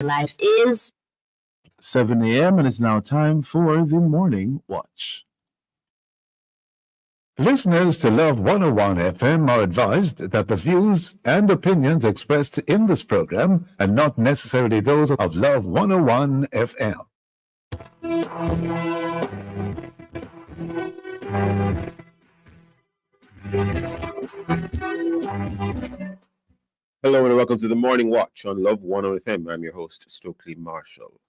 Life is 7 a.m. and it's now time for the Morning Watch. Listeners to Love 101 FM are advised that the views and opinions expressed in this program are not necessarily those of Love 101 FM. Hello and welcome to the Morning Watch on Love 101 FM. I'm your host, Stokeley Marshall.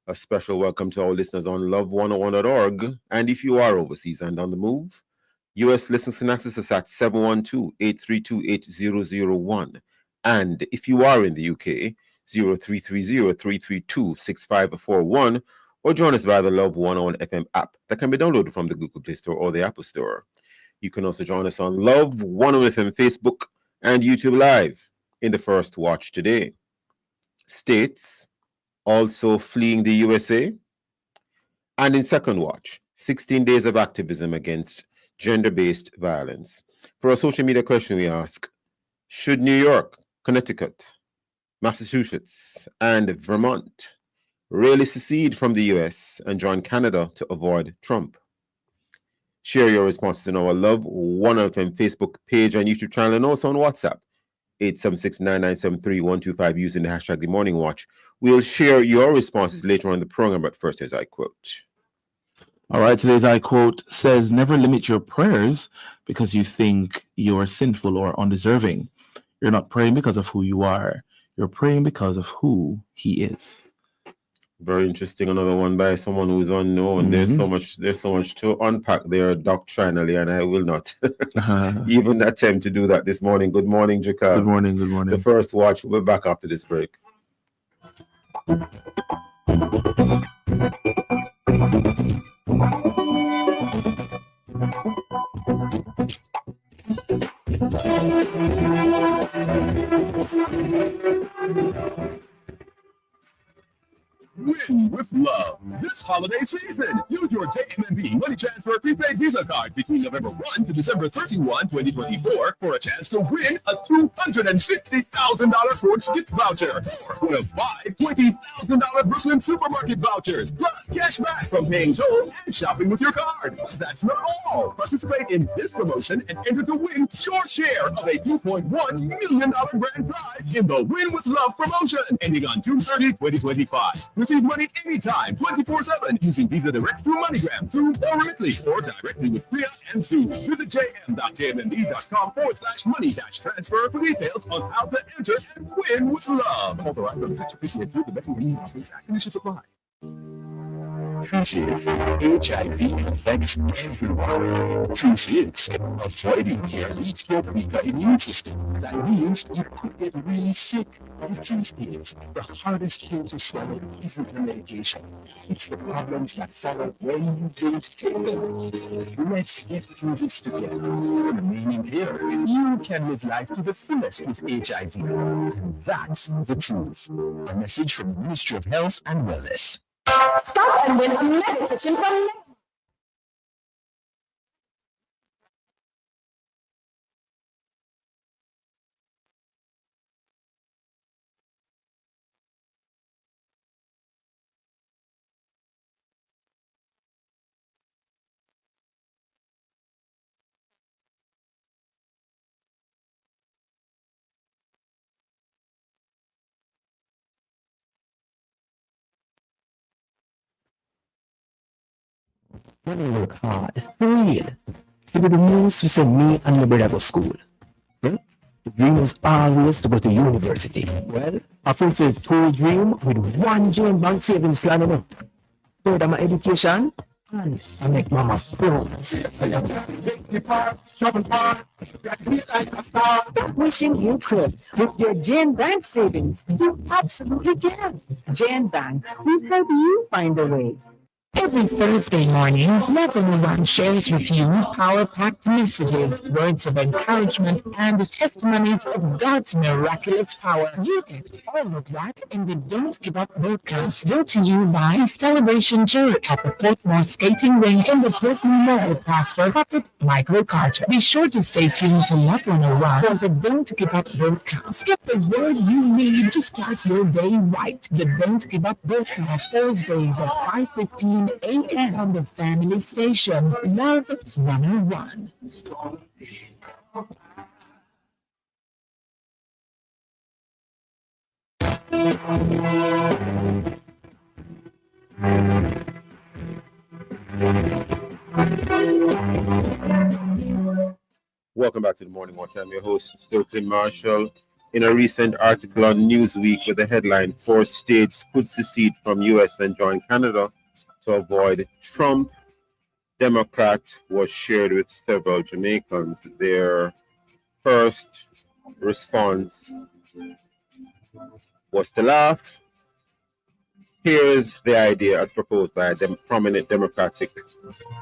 A special welcome to our listeners on love101.org. And if you are overseas and on the move, US listeners can access us at 712-832-8001. And if you are in the UK, 0330-332-6541, or join us via the Love 101 FM app that can be downloaded from the Google Play Store or the Apple Store. You can also join us on Love 101 FM Facebook and YouTube Live in the first watch today. States also fleeing the USA. And in second watch, 16 days of activism against gender-based violence. For our social media question, we ask, should New York, Connecticut, Massachusetts, and Vermont really secede from the US and join Canada to avoid Trump? Share your responses on our Love 101 FM Facebook page and YouTube channel, and also on WhatsApp, 876-9973-125, using the hashtag The Morning Watch. We'll share your responses later on in the program, but first, as I quote. All right, today's I quote says, never limit your prayers because you think you're sinful or undeserving. You're not praying because of who you are. You're praying because of who he is. Very interesting. Another one by someone who's unknown. Mm-hmm. There's so much to unpack there doctrinally, and I will not even attempt to do that this morning. Good morning, Jacob. Good morning. The first watch. We'll be back after this break. Win with love this holiday season. Use your JMB Money Transfer Prepaid Visa card between November 1 to December 31, 2024 for a chance to win a $250,000 Ford gift voucher or one of 5 $20,000 Brooklyn supermarket vouchers, plus cash back from paying toll and shopping with your card. But that's not all. Participate in this promotion and enter to win your share of a $2.1 million grand prize in the Win with Love promotion ending on June 30, 2025. Receive money anytime, 24/7, using Visa Direct through MoneyGram, through or Remitly, or directly with Priya and Sue. Visit jm.jmnd.com/money-transfer for details on how to enter and win with love. Authorized under Section 50 and the Betting and Offense Act. Conditions apply. Truth is, HIV affects everyone. Truth is, avoiding care leads to a weaker immune system. That means you could get really sick. The truth is, the hardest pill to swallow isn't the medication. It's the problems that follow when you don't take them. Let's get through this together. Remaining here, you can live life to the fullest with HIV. And that's the truth. A message from the Ministry of Health and Wellness. Stop and win a mega kitchen from When I work hard, for real. To be the news, we send me and my brother go school. The dream was always to go to university. Well, I fulfilled two dreams with one dream bank savings plan. Further my education, and I make mama proud. Stop wishing you could. With your Jan Bank savings, you absolutely can. Jan Bank will help you find a way. Every Thursday morning, Love 101 shares with you power-packed messages, words of encouragement, and testimonies of God's miraculous power. You get all of that in the Don't Give Up broadcast, brought to you by Celebration Church at the Portmore Skating Rink in the Portmore Mall, Pastor Prophet Michael Carter. Be sure to stay tuned to Love 101 for the Don't Give Up broadcast. Get the word you need to start your day right. The Don't Give Up broadcast, Thursdays at 5:15 a.m. on the family station, Love 101. Welcome back to the Morning Watch. I'm your host, Stokeley Marshall. In a recent article on Newsweek with the headline, 4 states could secede from U.S. and join Canada to avoid Trump, Democrat, was shared with several Jamaicans. Their first response was to laugh. Here is the idea as proposed by a prominent Democratic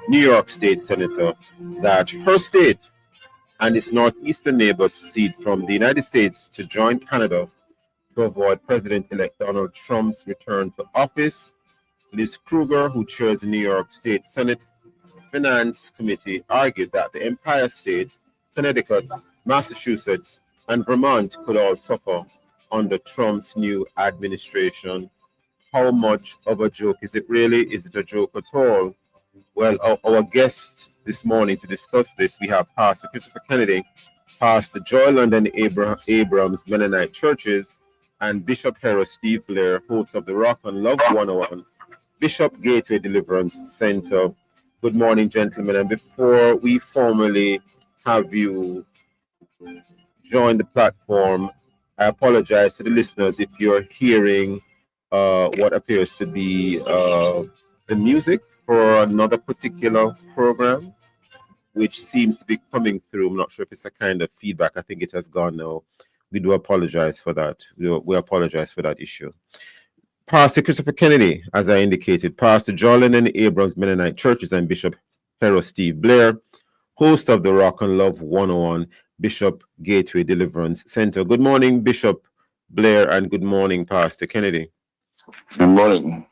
New York State Senator that her state and its northeastern neighbors secede from the United States to join Canada to avoid President-elect Donald Trump's return to office. Liz Kruger, who chairs the New York State Senate Finance Committee, argued that the Empire State, Connecticut, Massachusetts, and Vermont could all suffer under Trump's new administration. How much of a joke is it really? Is it a joke at all? Well, our guest this morning to discuss this, we have Pastor Christopher Kennedy, Pastor Joy London Abrams Mennonite Churches, and Bishop Hero Steve Blair, host of the Rock and Love 101, Bishop Gateway Deliverance Center. Good morning, gentlemen. And before we formally have you join the platform, I apologize to the listeners if you're hearing what appears to be the music for another particular program, which seems to be coming through. I'm not sure if it's a kind of feedback. I think it has gone now. We do apologize for that. We apologize for that issue. Pastor Christopher Kennedy, as I indicated, Pastor Jordan and Abrams Mennonite Churches, and Bishop Hero Steve Blair, host of the Rock and Love 101, Bishop Gateway Deliverance Center. Good morning, Bishop Blair, and good morning, Pastor Kennedy. Good morning.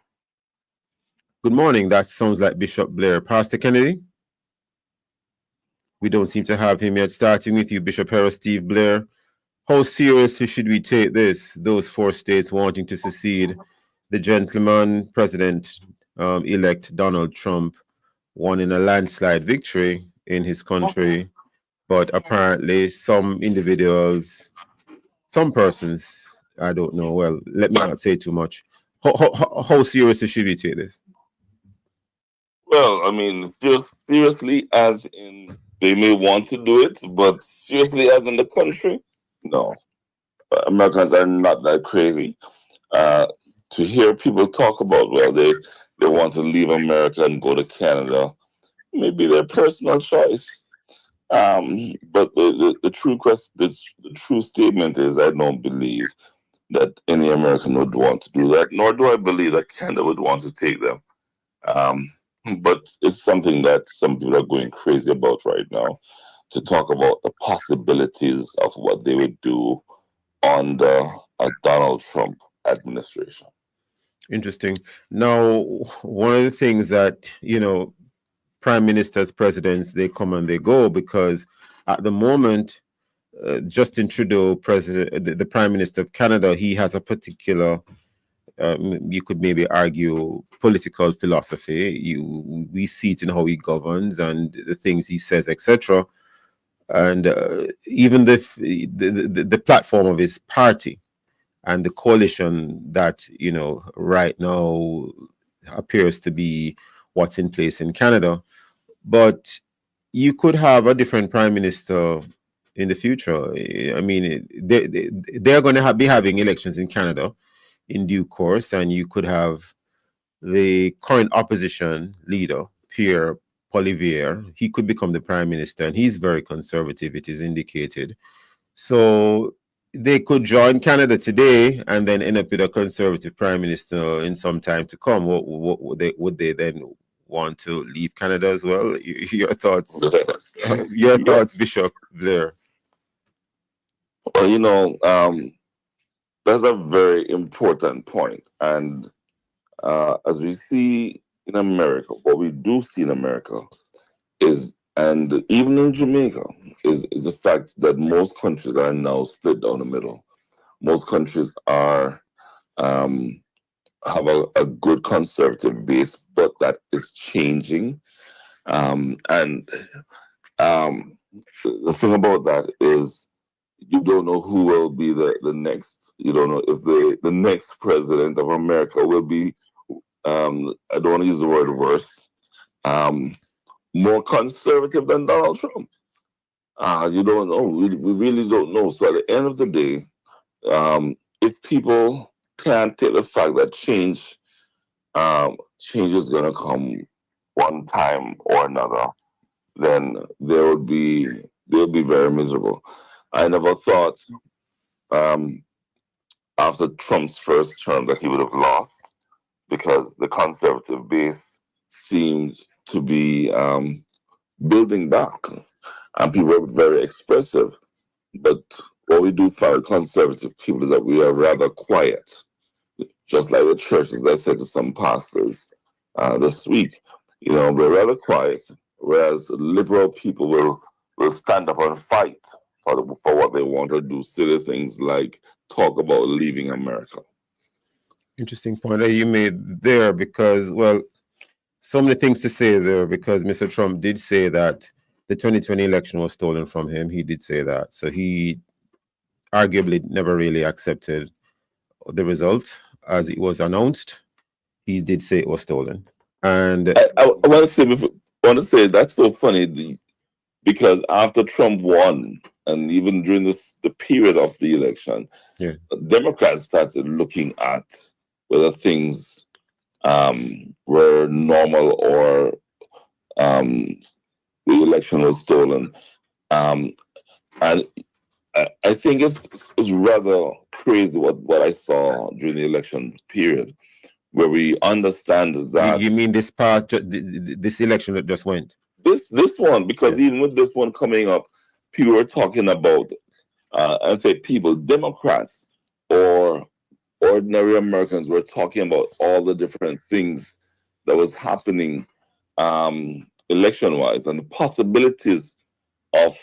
Good morning. That sounds like Bishop Blair. Pastor Kennedy? We don't seem to have him yet. Starting with you, Bishop Hero Steve Blair. How seriously should we take this? Those 4 states wanting to secede. The gentleman, President-elect Donald Trump, won in a landslide victory in his country, but apparently some individuals, some persons, I don't know, well, let me not say too much. How seriously should we take this? Well, I mean, seriously, as in they may want to do it, but seriously, as in the country, no. Americans are not that crazy. To hear people talk about, well, they want to leave America and go to Canada, maybe their personal choice. But the true statement is, I don't believe that any American would want to do that, nor do I believe that Canada would want to take them. But it's something that some people are going crazy about right now, to talk about the possibilities of what they would do under a Donald Trump administration. Interesting. Now, one of the things that, prime ministers, presidents, they come and they go, because at the moment, Justin Trudeau, the Prime Minister of Canada, he has a particular, you could maybe argue, political philosophy. We see it in how he governs and the things he says, etc. And even the platform of his party and the coalition that, right now appears to be what's in place in Canada. But you could have a different prime minister in the future. I mean, they're going to be having elections in Canada in due course, and you could have the current opposition leader, Pierre Poilievre. He could become the prime minister, and he's very conservative, it is indicated. So they could join Canada today and then end up with a conservative prime minister in some time to come. What would they then want to leave Canada as well? Your thoughts? Your thoughts, Yes. Bishop Blair? Well, that's a very important point. And as we see in America, what we do see in America is, and even in Jamaica, is the fact that most countries are now split down the middle. Most countries are have a good conservative base, but that is changing. And the thing about that is you don't know who will be the next. You don't know if the next president of America will be, I don't want to use the word worse, more conservative than Donald Trump. You don't know. We really don't know. So at the end of the day, if people can't take the fact that change is going to come one time or another, then they'll be very miserable. I never thought after Trump's first term that he would have lost, because the conservative base seemed to be building back, and people were very expressive. But what we do find with conservative people is that we are rather quiet, just like the churches. I said to some pastors this week, we're rather quiet, whereas liberal people will stand up and fight for what they want to do, silly things like talk about leaving America. Interesting point that you made there, because, well, so many things to say there, because Mr. Trump did say that the 2020 election was stolen from him. He did say that. So he arguably never really accepted the result as it was announced. He did say it was stolen. And I want to say that's so funny, because after Trump won, and even during the period of the election, Democrats started looking at whether things were normal or the election was stolen. And I think it's rather crazy what I saw during the election period, where we understand that. You mean this this election that just went? This one, because even with this one coming up, people were talking about, I say people, Democrats or ordinary Americans were talking about all the different things that was happening election-wise, and the possibilities of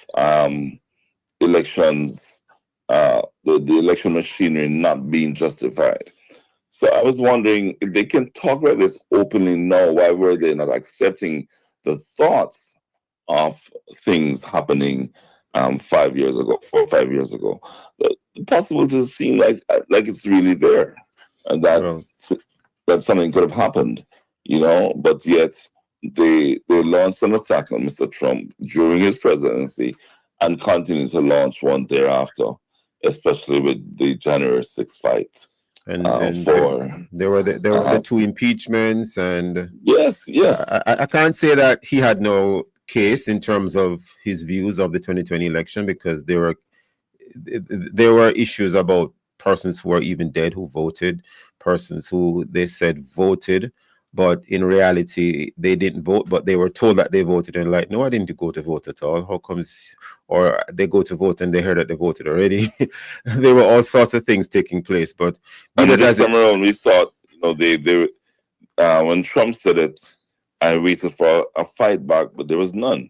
elections, the election machinery not being justified. So I was wondering if they can talk about this openly now. Why were they not accepting the thoughts of things happening 5 years ago, 4 or 5 years ago? The possibilities seem like it's really there, and that something could have happened, But yet they launched an attack on Mr. Trump during his presidency, and continue to launch one thereafter, especially with the January 6th fight. And there were the two impeachments, and yes. I can't say that he had no case in terms of his views of the 2020 election, because there were issues about persons who were even dead who voted, persons who they said voted, but in reality they didn't vote, but they were told that they voted, and like, no, I didn't go to vote at all. How comes? Or they go to vote and they heard that they voted already. There were all sorts of things taking place. But this time around, we thought, they when Trump said it, I waited for a fight back, but there was none.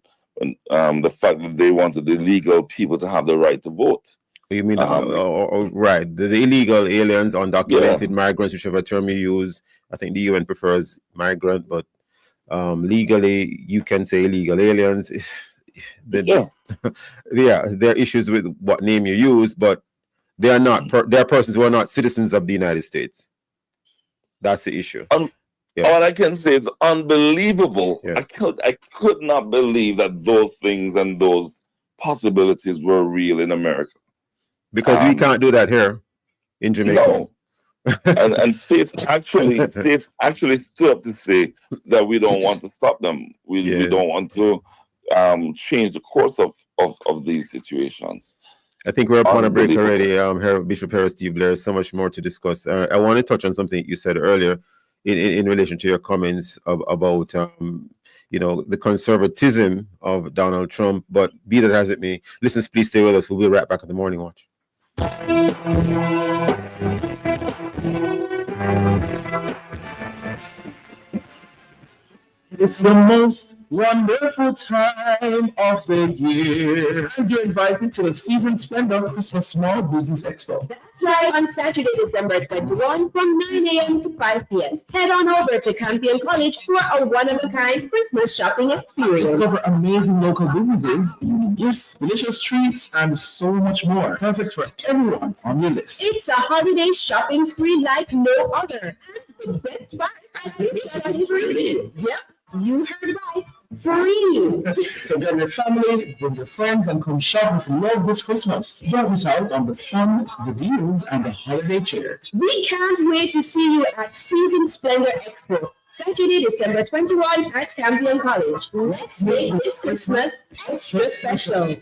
And the fact that they wanted the illegal people to have the right to vote. You mean right? The illegal aliens, undocumented migrants, whichever term you use. I think the UN prefers migrant, but legally you can say illegal aliens. There are issues with what name you use, but they are not. They are persons who are not citizens of the United States. That's the issue. All I can say is unbelievable. I could not believe that those things and those possibilities were real in America. Because we can't do that here in Jamaica. No. and states actually stood up to say that we don't want to stop them. We don't want to change the course of these situations. I think we're upon a break Unbelievable. already. Bishop Harris, Steve Blair, so much more to discuss. I want to touch on something you said earlier in relation to your comments about the conservatism of Donald Trump. But be that as it may, listeners, please stay with us. We'll be right back at the Morning Watch. It's the most wonderful time of the year. And you're invited to the Season Splendor Christmas Small Business Expo. That's right, on Saturday, December 21 from 9 a.m. to 5 p.m. Head on over to Campion College for a one-of-a-kind Christmas shopping experience. Discover amazing local businesses, gifts, delicious treats, and so much more. Perfect for everyone on your list. It's a holiday shopping spree like no other. And the best part, it's free. Yep. You heard right, free. So get your family, bring your friends, and come shop with love this Christmas. Don't miss out on the fun, the deals, and the holiday cheer. We can't wait to see you at Season Splendor Expo, Saturday, December 21 at Campion College. Let's make this Christmas extra special.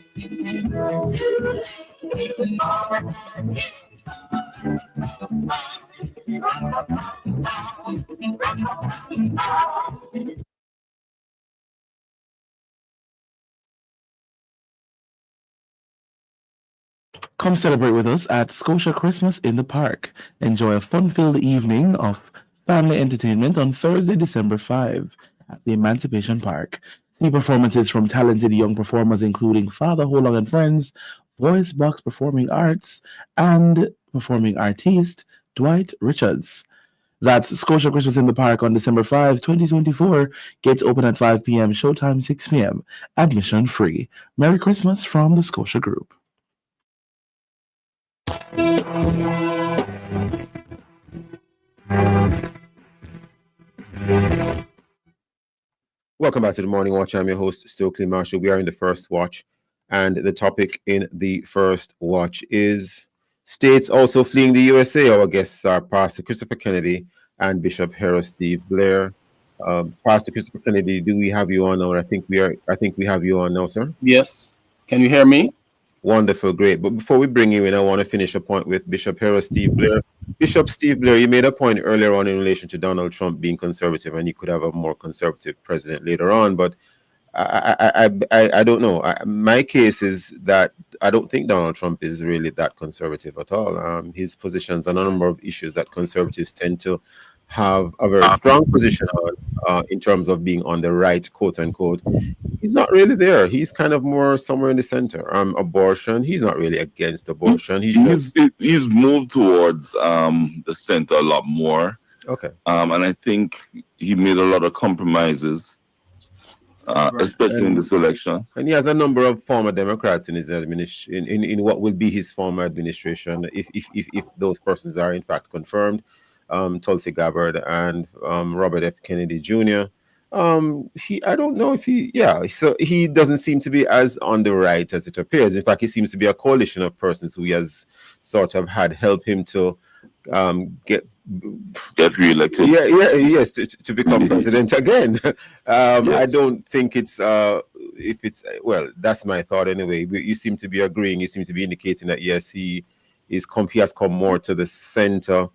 Come celebrate with us at Scotia Christmas in the Park. Enjoy a fun-filled evening of family entertainment on Thursday, December 5 at the Emancipation Park. See performances from talented young performers including Father Holong and Friends, Voice Box Performing Arts, and performing artist Dwight Richards. That's Scotia Christmas in the Park on December 5, 2024. Gates open at 5 p.m., showtime 6 p.m. Admission free. Merry Christmas from the Scotia Group. Welcome back to the Morning Watch. I'm your host, Stokeley Marshall. We are in the first watch, and the topic in the first watch is states also fleeing the USA. Our guests are Pastor Christopher Kennedy and Bishop Harris Steve Blair. Pastor Christopher Kennedy, do we have you on now? I think we have you on now, sir. Yes. Can you hear me? Wonderful, great. But before we bring you in, I want to finish a point with Bishop Harris Steve Blair. Bishop Steve Blair, you made a point earlier on in relation to Donald Trump being conservative, and you could have a more conservative president later on. But I don't know. My case is that I don't think Donald Trump is really that conservative at all. His positions on a number of issues that conservatives tend to have a very strong position on, in terms of being on the right, quote unquote. He's not really there. He's kind of more somewhere in the center. Abortion, he's not really against abortion. He's moved towards the center a lot more. Okay. And I think he made a lot of compromises, especially in this election. And he has a number of former Democrats in his administration, in what will be his former administration, if those persons are in fact confirmed. Tulsi Gabbard and Robert F. Kennedy Jr. I don't know if so he doesn't seem to be as on the right as it appears. In fact, he seems to be a coalition of persons who he has sort of had help him to get reelected. Yes, to become president again. Yes. I don't think it's that's my thought anyway. You seem to be agreeing. You seem to be indicating that yes, he has come more to the center.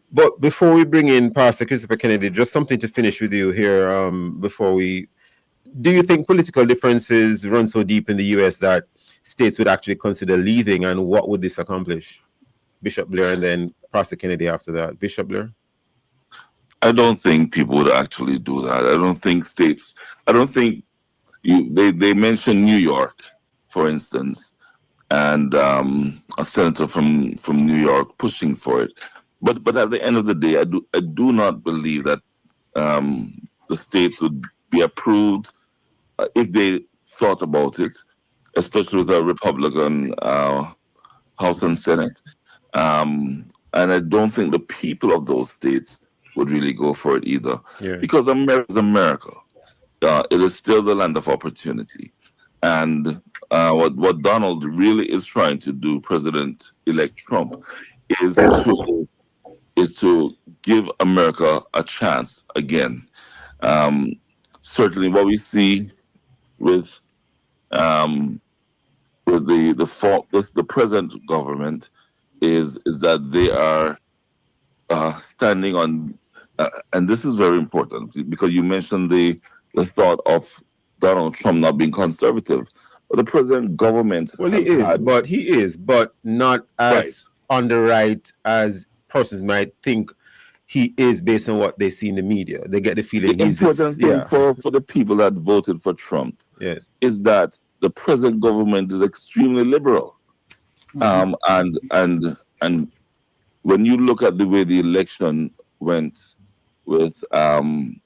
But before we bring in Pastor Christopher Kennedy, just something to finish with you here. Do you think political differences run so deep in the U.S. that states would actually consider leaving, and what would this accomplish? Bishop Blair, and then Pastor Kennedy after that. Bishop Blair? I don't think people would actually do that. They mentioned New York, for instance, and a senator from New York pushing for it. But at the end of the day, I do not believe that the states would be approved if they thought about it, especially with a Republican House and Senate. And I don't think the people of those states would really go for it either, because America is America. It is still the land of opportunity. And what Donald really is trying to do, President-elect Trump, is to give America a chance again. Certainly what we see with the present government is that they are standing on, and this is very important because you mentioned the thought of Donald Trump not being conservative, but the present government Well, has he is, but not as on the right as persons might think he is based on what they see in the media. They get the feeling the he's important thing for the people that voted for Trump is that the present government is extremely liberal. And when you look at the way the election went with Kamala's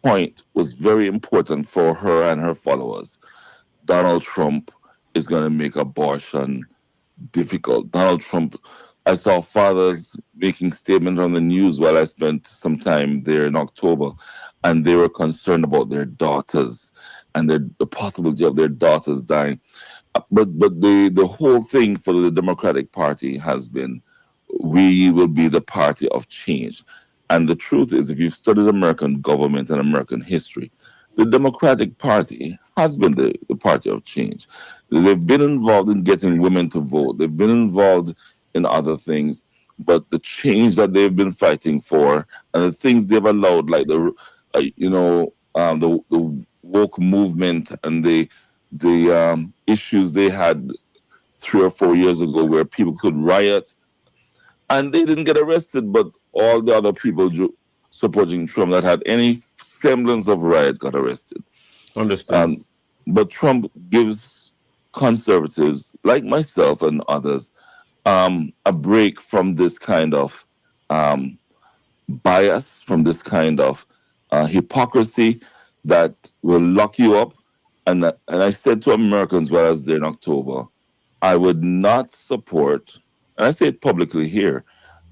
point was very important for her and her followers. Donald Trump is going to make abortion difficult. Donald Trump, I saw fathers making statements on the news while I spent some time there in October, and they were concerned about their daughters and the possibility of their daughters dying. But the whole thing for the Democratic Party has been, we will be the party of change. And the truth is, if you've studied American government and American history, the Democratic Party has been the party of change. They've been involved in getting women to vote. They've been involved in other things. But the change that they've been fighting for and the things they've allowed, like the woke movement and the issues they had 3 or 4 years ago where people could riot and they didn't get arrested, but all the other people supporting Trump that had any semblance of riot got arrested. Understand. But Trump gives conservatives like myself and others a break from this kind of bias, from this kind of hypocrisy that will lock you up. And I said to Americans while I was there in October, I would not support, and I say it publicly here,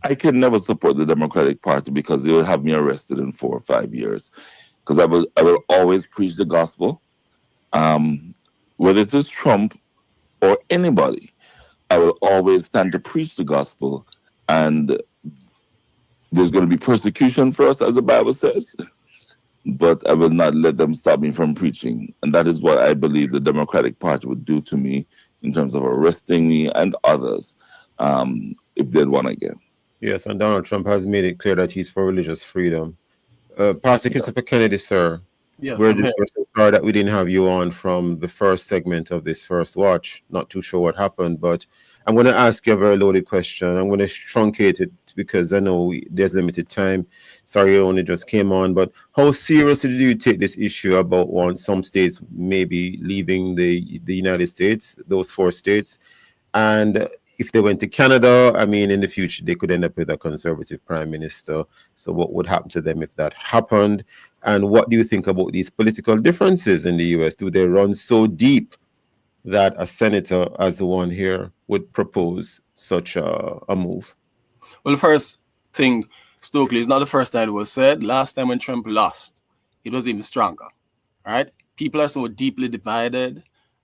I can never support the Democratic Party because they will have me arrested in 4 or 5 years. Because I will always preach the gospel. Whether it is Trump or anybody, I will always stand to preach the gospel. And there's going to be persecution for us, as the Bible says. But I will not let them stop me from preaching. And that is what I believe the Democratic Party would do to me in terms of arresting me and others if they'd won again. Yes, and Donald Trump has made it clear that he's for religious freedom. Pastor Christopher Kennedy, sir. Yes, we're so sorry that we didn't have you on from the first segment of this first watch. Not too sure what happened, but I'm going to ask you a very loaded question. I'm going to truncate it because I know there's limited time. Sorry, you only just came on, but how seriously do you take this issue about some states maybe leaving the United States, those 4 states? And if they went to Canada, I mean, in the future, they could end up with a conservative prime minister. So what would happen to them if that happened? And what do you think about these political differences in the U.S.? Do they run so deep that a senator, as the one here, would propose such a move? Well, the first thing, Stokeley, is not the first time it was said. Last time when Trump lost, it was even stronger, right? People are so deeply divided,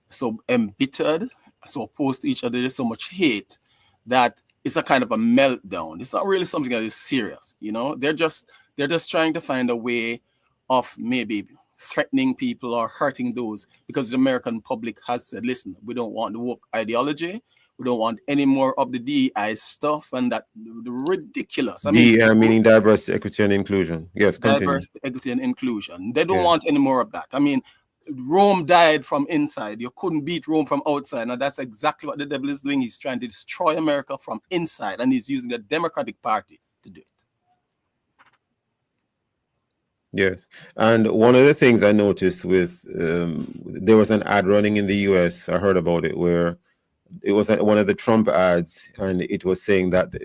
so embittered, so opposed to each other. There's so much hate that it's a kind of a meltdown. It's not really something that is serious, you know. They're just trying to find a way of maybe threatening people or hurting those, because the American public has said, listen, we don't want the woke ideology. We don't want any more of the DEI stuff and that the ridiculous. DEI meaning diversity, equity, and inclusion. Yes, continue. Diversity, equity, and inclusion. They don't want any more of that. I mean, Rome died from inside. You couldn't beat Rome from outside. Now that's exactly what the devil is doing. He's trying to destroy America from inside, and he's using the Democratic Party to do it. Yes. And one of the things I noticed with, there was an ad running in the US, I heard about it, where it was one of the Trump ads, and it was saying that,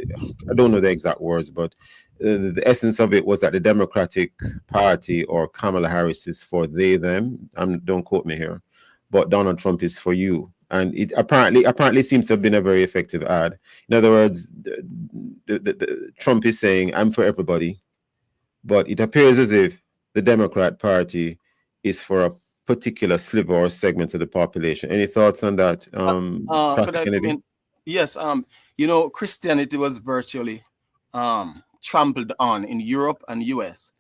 I don't know the exact words, but the essence of it was that the Democratic Party or Kamala Harris is for they, them. Don't quote me here, but Donald Trump is for you. And it apparently seems to have been a very effective ad. In other words, the Trump is saying, I'm for everybody. But it appears as if the Democrat Party is for a particular sliver or segment of the population. Any thoughts on that, Pastor Kennedy? Yes. You know, Christianity was virtually trampled on in Europe and US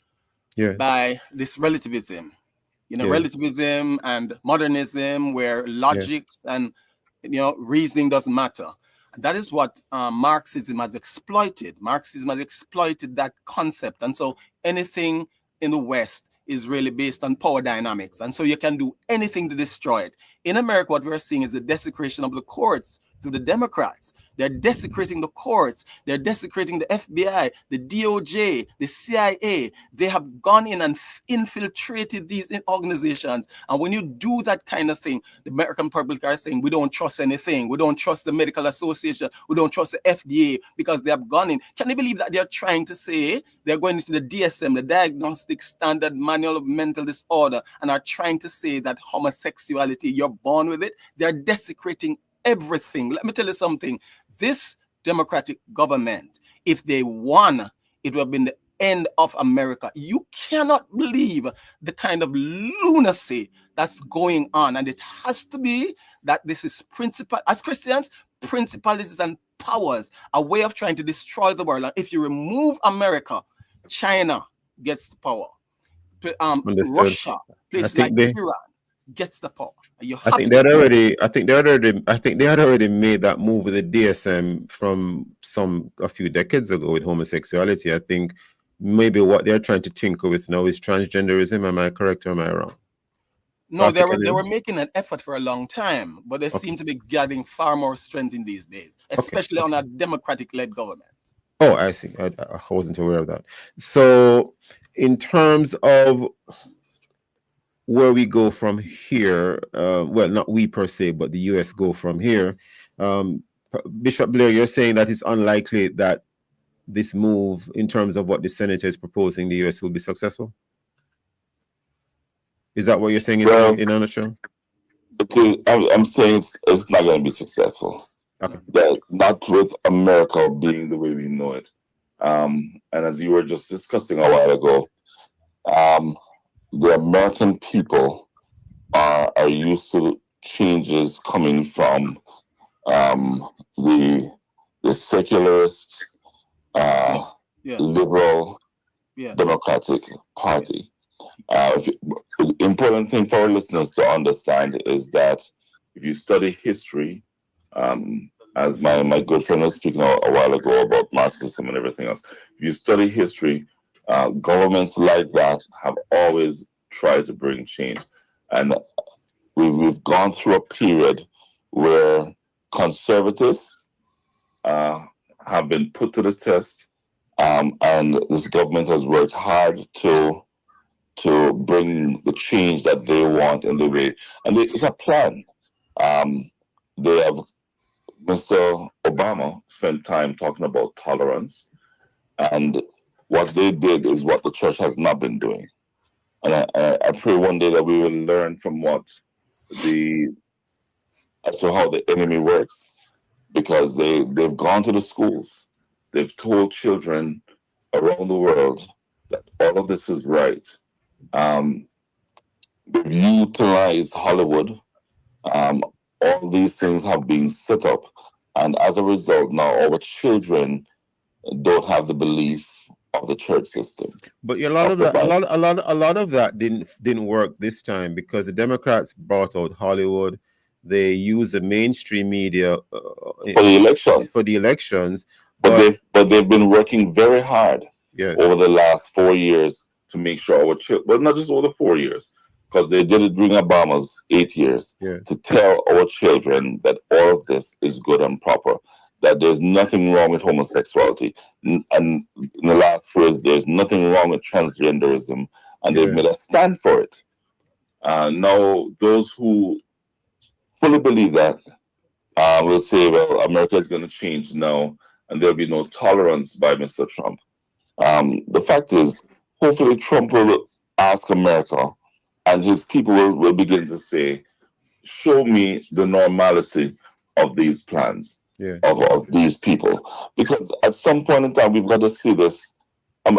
by this relativism. You know, relativism and modernism, where logics and reasoning doesn't matter. And that is what Marxism has exploited. Marxism has exploited that concept, and so anything in the West is really based on power dynamics, and so you can do anything to destroy it. In America, what we're seeing is the desecration of the courts through the Democrats. They're desecrating the courts. They're desecrating the FBI, the DOJ, the CIA. They have gone in and infiltrated these organizations. And when you do that kind of thing, the American public are saying, we don't trust anything. We don't trust the Medical Association. We don't trust the FDA because they have gone in. Can you believe that they're trying to say they're going into the DSM, the Diagnostic Standard Manual of Mental Disorder, and are trying to say that homosexuality, you're born with it? They're desecrating everything. Let me tell you something. This democratic government, if they won, it would have been the end of America. You cannot believe the kind of lunacy that's going on. And it has to be that this is as Christians, principalities and powers, a way of trying to destroy the world. And if you remove America, China gets the power. Russia, places like Iran gets the power. I think they had already made that move with the DSM from a few decades ago with homosexuality. I think maybe what they're trying to tinker with now is transgenderism. Am I correct or am I wrong? No, they were making an effort for a long time, but they seem to be getting far more strength in these days, especially on a democratic-led government. Oh, I see. I wasn't aware of that. So, in terms of where we go from here, well, not we per se, but the U.S. go from here. Bishop Blair, you're saying that it's unlikely that this move, in terms of what the senator is proposing, the U.S. will be successful? Is that what you're saying in a nutshell? I'm saying it's not going to be successful. Okay. Not with America being the way we know it. And as you were just discussing a while ago, the American people are used to changes coming from the secularist, liberal, Democratic Party. The important thing for our listeners to understand is that if you study history, as my good friend was speaking a while ago about Marxism and everything else, if you study history, governments like that have always tried to bring change. And we've gone through a period where conservatives have been put to the test, and this government has worked hard to bring the change that they want in the way. And it's a plan. Mr. Obama spent time talking about tolerance, and what they did is what the church has not been doing. And I pray one day that we will learn from as to how the enemy works, because they've gone to the schools, they've told children around the world that all of this is right. They've utilized Hollywood. All these things have been set up, and as a result, now our children don't have the belief of the church system. But a lot of that didn't work this time, because the Democrats brought out Hollywood. They used the mainstream media for the elections. But they've been working very hard over the last 4 years to make sure our children, but not just over the 4 years, because they did it during Obama's 8 years, to tell our children that all of this is good and proper, that there's nothing wrong with homosexuality. And in the last phrase, there's nothing wrong with transgenderism, and they've made a stand for it. Now, those who fully believe that will say, well, America is going to change now, and there'll be no tolerance by Mr. Trump. The fact is, hopefully Trump will ask America, and his people will begin to say, show me the normalcy of these plans, of these people. Because at some point in time, we've got to see this. I'm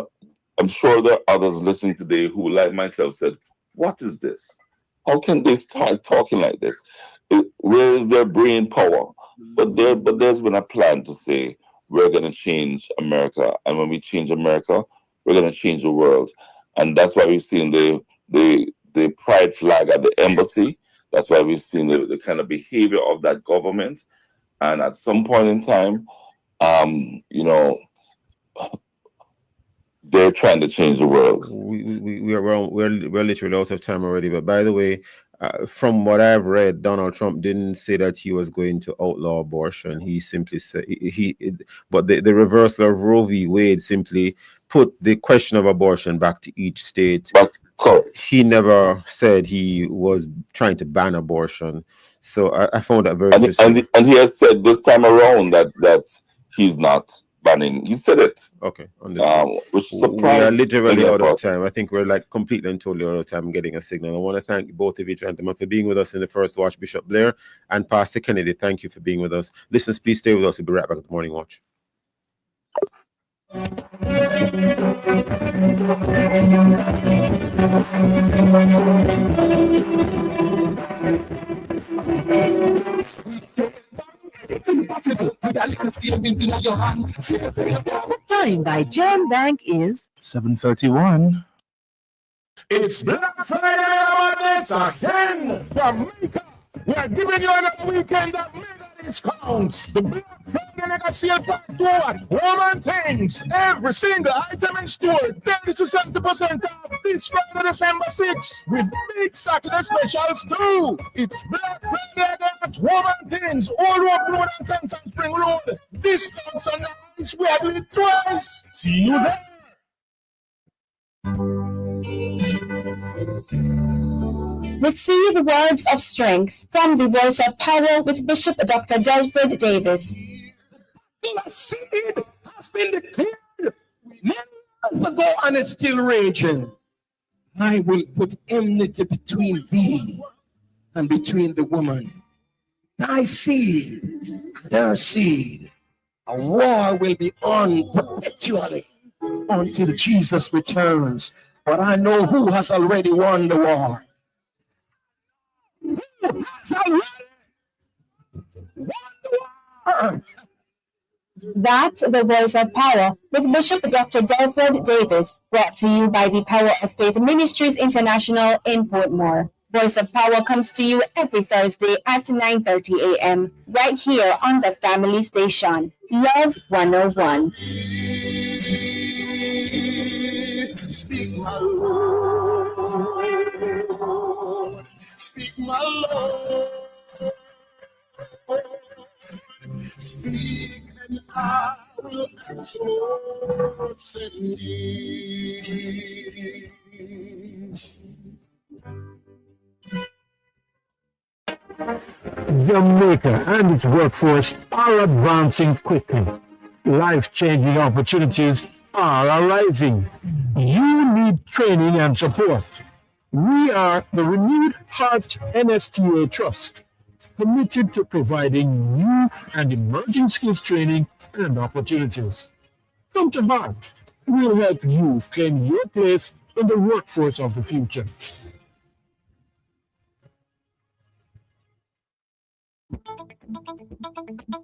sure there are others listening today who, like myself, said, what is this? How can they start talking like this? Where is their brain power? But there's been a plan to say, we're going to change America. And when we change America, we're going to change the world. And that's why we've seen the the pride flag at the embassy. That's why we've seen the kind of behavior of that government. And at some point in time, they're trying to change the world. We're literally out of time already. But by the way, from what I've read, Donald Trump didn't say that he was going to outlaw abortion. He simply said but the reversal of Roe v. Wade simply put the question of abortion back to each state. But he never said he was trying to ban abortion. So I found that very interesting. And he has said this time around that he's not banning. He said it. Okay. Which we are literally out of time. I think we're like completely and totally out of time getting a signal. I want to thank both of you gentlemen for being with us in the first watch. Bishop Blair and Pastor Kennedy, thank you for being with us. Listeners, please stay with us. We'll be right back at the Morning Watch. Time by Gem Bank is 7:31. It's Black Friday again. Jamaica. We are giving you another weekend of mega discounts. The Black Friday Mega Sale Part 2 at Home and Things. Every single item in store 30 to 70% off this Friday, December 6th, with big Saturday specials too. It's Black Friday again at Home and Things, All Road Road and Tenton Spring Road. Discounts are nice. We are doing it twice. See you there. Receive words of strength from the Voice of Power with Bishop Dr. Delford Davis. The seed has been declared. Never go and it's still raging. I will put enmity between thee and between the woman. Thy seed, their seed. A war will be on perpetually until Jesus returns. But I know who has already won the war. Who has already won the war? That's the Voice of Power with Bishop Dr. Delford Davis, brought to you by the Power of Faith Ministries International in Portmore. Voice of Power comes to you every Thursday at 9:30 a.m. right here on the family station, Love 101. Speak, my Lord. Speak, my Lord. Speak, and I will answer. Send me. Jamaica and its workforce are advancing quickly. Life-changing opportunities are arising. You need training and support. We are the Renewed Heart NSTA Trust, committed to providing new and emerging skills training and opportunities. Come to Heart. We'll help you claim your place in the workforce of the future.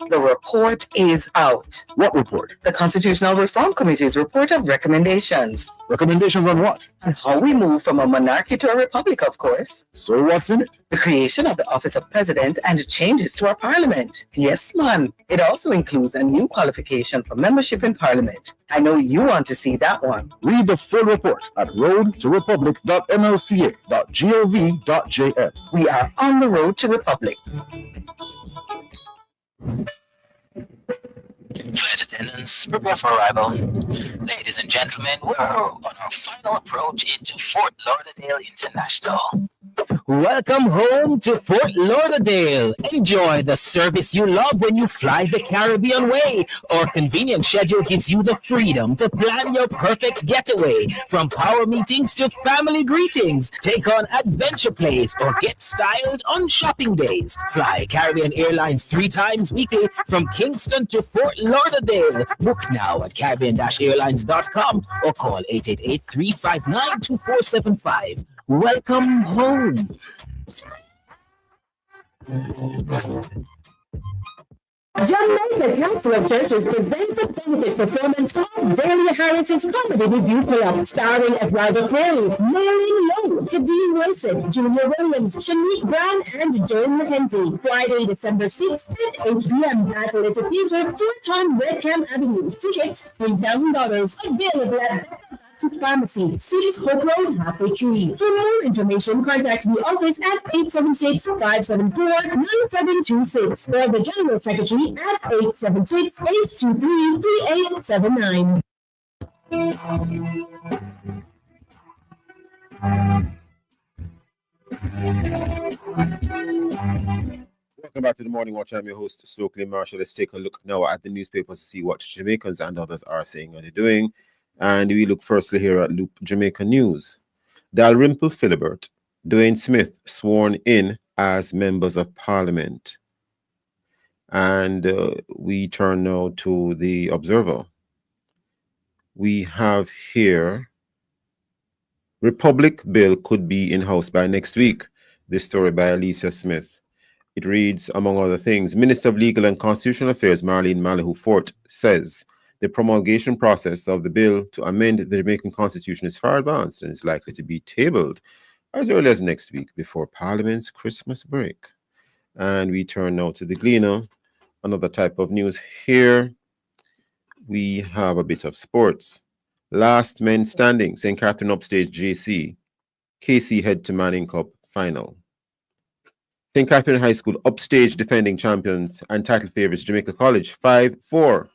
The report is out. What report? The Constitutional Reform Committee's report of recommendations. Recommendations on what? And how we move from a monarchy to a republic, of course. So what's in it? The creation of the office of president and changes to our parliament. Yes, man. It also includes a new qualification for membership in parliament. I know you want to see that one. Read the full report at roadtorepublic.mlca.gov.jm. We are on the road to republic. Flight attendants, prepare for arrival. Ladies and gentlemen, we're on our final approach into Fort Lauderdale International. Welcome home to Fort Lauderdale. Enjoy the service you love when you fly the Caribbean way. Our convenient schedule gives you the freedom to plan your perfect getaway. From power meetings to family greetings, take on adventure plays or get styled on shopping days. Fly Caribbean Airlines 3 times weekly from Kingston to Fort Lauderdale. Book now at caribbean-airlines.com or call 888-359-2475. Welcome home. Jamaica Council of Churches presents a benefit performance of Delia Harris's Comedy Review Club, starring Edward Crowley, Marilyn Lowe, Kadeem Wilson, Julia Williams, Shanique Brown, and Joan McKenzie. Friday, December 6th at 8 p.m. at Little Theatre, 410 Redcam Avenue. Tickets, $3,000. Available at Baptist Pharmacy, 6 Hope Road, Halfway Tree. For more information, contact the office at 876-574-9726 or the General Secretary at 876-823-3879. Welcome back to the Morning Watch. I'm your host, Stokeley Marshall. Let's take a look now at the newspapers to see what Jamaicans and others are saying and doing. And we look firstly here at Loop Jamaica News. Dalrymple Philibert, Dwayne Smith sworn in as members of Parliament. And we turn now to the Observer. We have here, Republic bill could be in house by next week. This story by Alicia Smith. It reads, among other things, Minister of Legal and Constitutional Affairs Marlene Malahoo Fort says the promulgation process of the bill to amend the Jamaican Constitution is far advanced and is likely to be tabled as early as next week before Parliament's Christmas break. And we turn now to the Gleaner. Another type of news here. We have a bit of sports. Last men standing, St. Catherine upstage JC. KC head to Manning Cup final. St. Catherine High School upstage defending champions and title favorites Jamaica College 5-4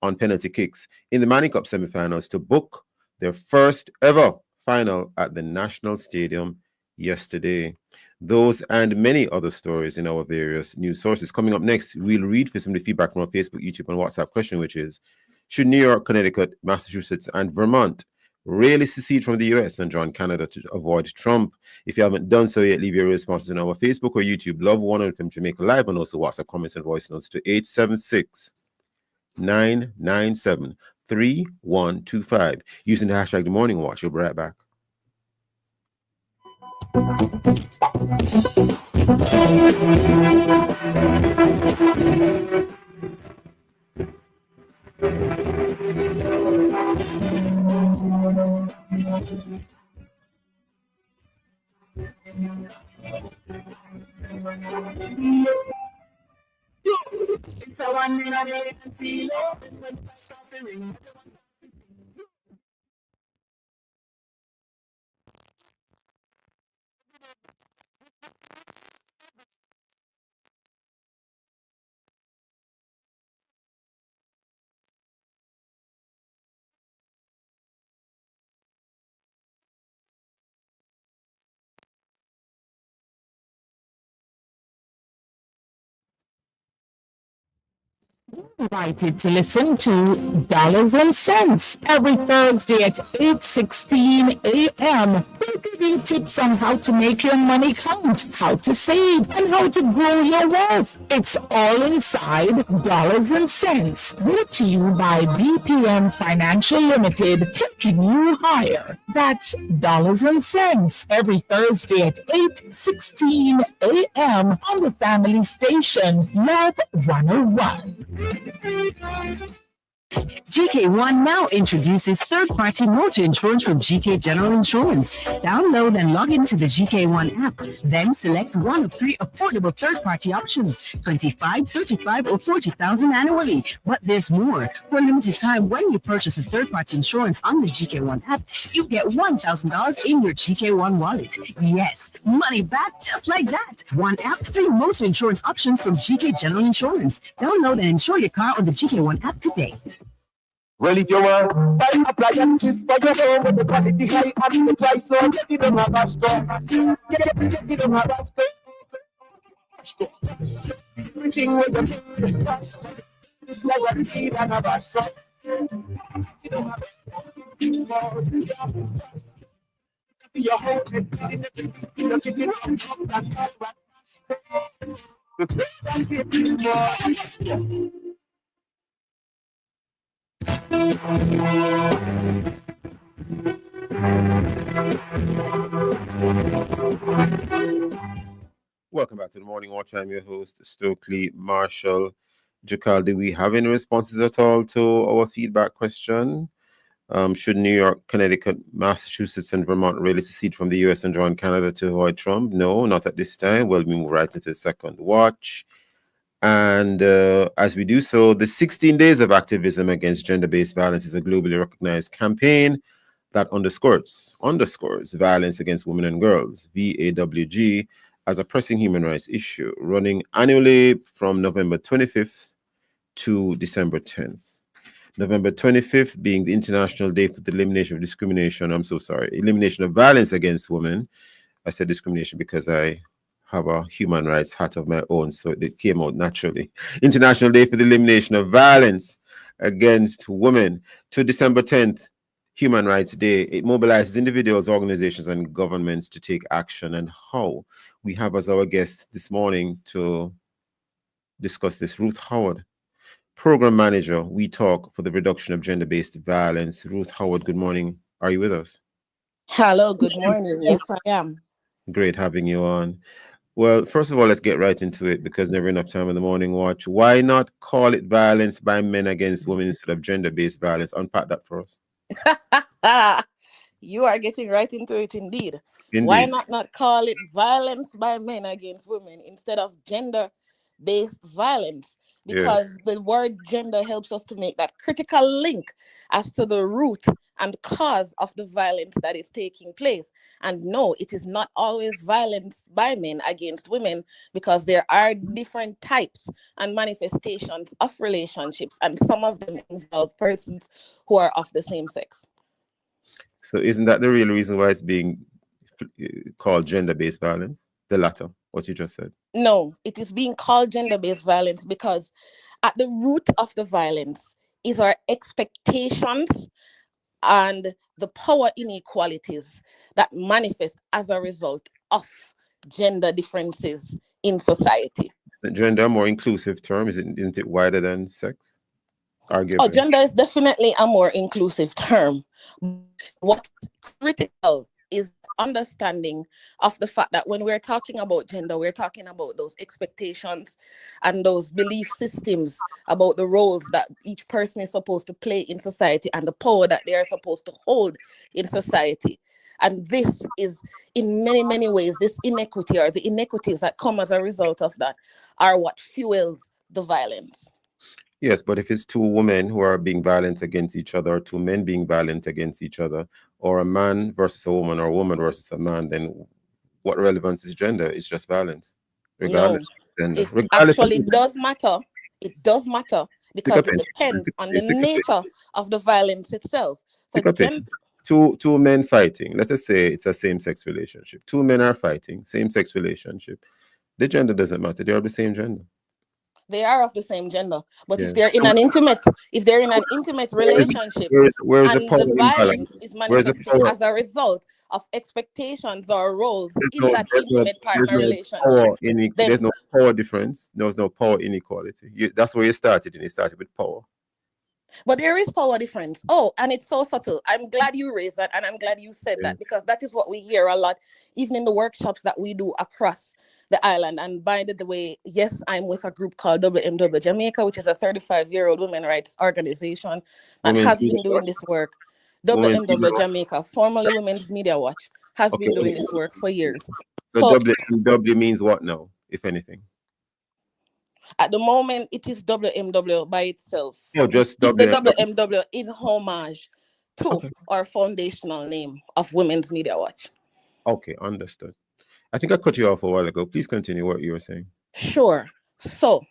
on penalty kicks in the Manning Cup semifinals to book their first ever final at the National Stadium yesterday. Those and many other stories in our various news sources. Coming up next, we'll read for some of the feedback from our Facebook, YouTube, and WhatsApp question, which is, should New York, Connecticut, Massachusetts, and Vermont really secede from the US and join Canada to avoid Trump? If you haven't done so yet, leave your responses on our Facebook or YouTube, Love 100 from Jamaica Live, and also WhatsApp comments and voice notes to 876-997-3125 using the hashtag The Morning Watch. We'll be right back. It's a one in a million feeling when I start to ring. Invited to listen to Dollars and Cents every Thursday at 8:16 a.m. We'll give you tips on how to make your money count, how to save, and how to grow your wealth. It's all inside Dollars and Cents, brought to you by BPM Financial Limited, taking you higher. That's Dollars and Cents every Thursday at 8:16 a.m. on the family station, Love 101. GK1 now introduces third-party motor insurance from GK General Insurance. Download and log into the GK1 app. Then select one of three affordable third-party options, 25, 35, or 40,000 annually. But there's more. For a limited time, when you purchase a third-party insurance on the GK1 app, you get $1,000 in your GK1 wallet. Yes, money back just like that. One app, three motor insurance options from GK General Insurance. Download and insure your car on the GK1 app today. Well, if you want buy appliances for your home with the quality high and the price low, get it on a Basco. Get it on a Basco. Everything with the Basco. It's like what you need on a Basco. Your home and you're getting on that Welcome back to the Morning Watch. I'm your host, Stokeley Marshall. Jakal, do we have any responses at all to our feedback question? Should New York, Connecticut, Massachusetts, and Vermont really secede from the US and join Canada to avoid Trump? No, not at this time. Well, we move right into the second watch. And as we do so, the 16 Days of Activism Against Gender-Based Violence is a globally recognized campaign that underscores violence against women and girls, VAWG, as a pressing human rights issue, running annually from November 25th to December 10th. November 25th being the International Day for the Elimination of Discrimination. Elimination of Violence Against Women. I said discrimination because I have a human rights hat of my own, so it came out naturally. International Day for the Elimination of Violence Against Women to December 10th, Human Rights Day. It mobilizes individuals, organizations, and governments to take action. And how we have as our guest this morning to discuss this, Ruth Howard, Program Manager, We Talk for the Reduction of Gender-Based Violence. Ruth Howard, good morning. Are you with us? Hello, good morning. Yes, I am. Great having you on. Well, first of all, let's get right into it because never enough time in the morning watch. Why not call it violence by men against women instead of gender-based violence? Unpack that for us. You are getting right into it indeed. Indeed. Why not call it violence by men against women instead of gender-based violence? Because the word gender helps us to make that critical link as to the root and cause of the violence that is taking place. And no, it is not always violence by men against women, because there are different types and manifestations of relationships, and some of them involve persons who are of the same sex. So isn't that the real reason why it's being called gender-based violence? The latter, what you just said. No, it is being called gender-based violence because at the root of the violence is our expectations and the power inequalities that manifest as a result of gender differences in society. The gender, a more inclusive term, isn't it wider than sex? Arguably. Oh, gender is definitely a more inclusive term. What's critical is understanding of the fact that when we're talking about gender, we're talking about those expectations and those belief systems about the roles that each person is supposed to play in society and the power that they are supposed to hold in society. And this is, in many, many ways, this inequity or the inequities that come as a result of that are what fuels the violence. Yes, but if it's two women who are being violent against each other, or two men being violent against each other, or a man versus a woman, or a woman versus a man, then what relevance is gender? It's just violence, regardless of gender. It actually does matter. It does matter because it depends on the nature of the violence itself. So two men fighting. Let us say it's a same-sex relationship. Two men are fighting, same-sex relationship. The gender doesn't matter. They are the same gender. They are of the same gender, but if they're in an intimate relationship, where's and the violence is manifesting as a result of expectations or roles in that intimate partner relationship, there's no power difference. There's no power inequality. That's where you started, and you started with power. But there is power difference. Oh, and it's so subtle. I'm glad you raised that, and I'm glad you said that, because that is what we hear a lot, even in the workshops that we do across the island. And by the way, yes, I'm with a group called WMW Jamaica, which is a 35-year-old women's rights organization that has been doing this work. WMW Jamaica, formerly Women's Media Watch, has been doing this work for years. So WMW means what now, if anything? At the moment, it is WMW by itself. No, just the WMW in homage to our foundational name of Women's Media Watch. Okay, understood. I think I cut you off a while ago. Please continue what you were saying. Sure. So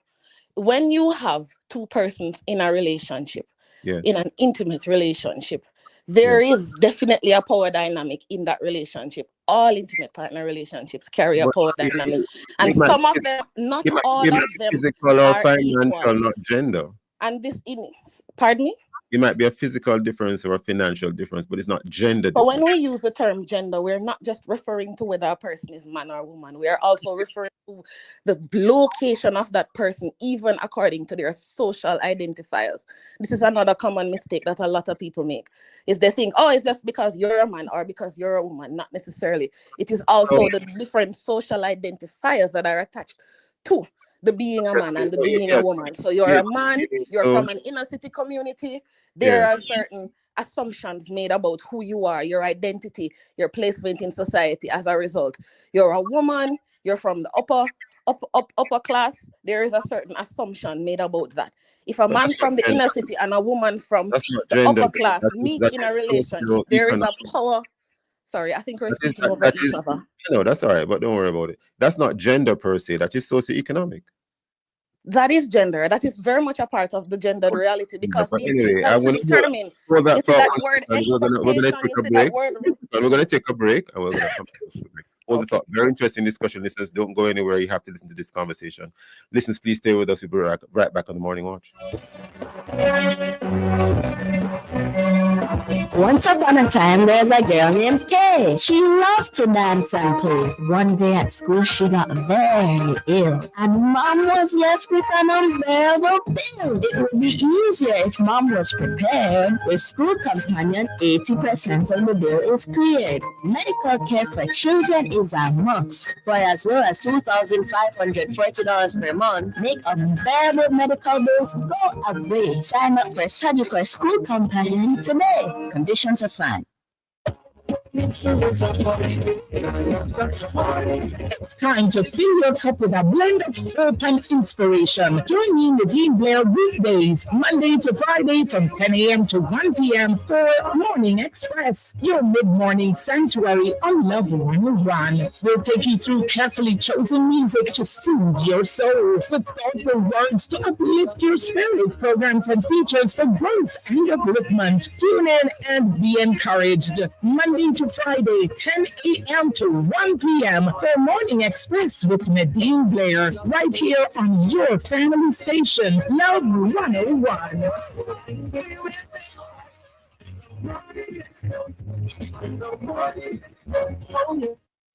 when you have two persons in a relationship, in an intimate relationship, there is definitely a power dynamic in that relationship. All intimate partner relationships carry a power dynamic. And some of them, not all of them, physical or financial, not gender. And pardon me? It might be a physical difference or a financial difference, but it's not gender. But when we use the term gender, we're not just referring to whether a person is man or woman. We are also referring to the location of that person, even according to their social identifiers. This is another common mistake that a lot of people make, is they think, oh, it's just because you're a man or because you're a woman. Not necessarily. It is also the different social identifiers that are attached to the being a man and the Oh, you being a can't. woman. So you're Yeah, a man, you're so, from an inner city community. There are certain assumptions made about who you are, your identity, your placement in society as a result. You're a woman, you're from the upper class. There is a certain assumption made about that. If a but man that's not from the gender. inner city and a woman from That's not the gender. upper class meet That in a is relationship, there is a socio-economic. power. Sorry, I think we're That is, speaking over that each is, other. no, that's all right, but don't worry about it. That's not gender per se. That is socioeconomic. That is gender. That is very much a part of the gendered reality Yeah, because but these things anyway, help to determine. hold You that see thought that one word second. We're gonna expectation, take you a see that break. word. And we're gonna take a break, and we're gonna come back to the break. Hold the Okay. thought. Very interesting discussion. Listeners, don't go anywhere. You have to listen to this conversation. Listeners, please stay with us. We'll be right back on the Morning Watch. Once upon a time, there was a girl named Kay. She loved to dance and play. One day at school, she got very ill, and Mom was left with an unbearable bill. It would be easier if Mom was prepared. With School Companion, 80% of the bill is cleared. Medical care for children is a must. For as low as $2,540 per month, make unbearable medical bills go away. Sign up for Study for School Companion today. Conditions apply. It's time to fill your cup with a blend of hope and inspiration. Join me in the Dean Blair weekdays, Monday to Friday from 10 a.m. to 1 p.m. for Morning Express, your mid-morning sanctuary on Love 101. We'll take you through carefully chosen music to soothe your soul, with thoughtful words to uplift your spirit, programs and features for growth and upliftment. Tune in and be encouraged. Monday to Friday, 10 a.m. to 1 p.m. for Morning Express with Nadine Blair, right here on your family station, Love 101.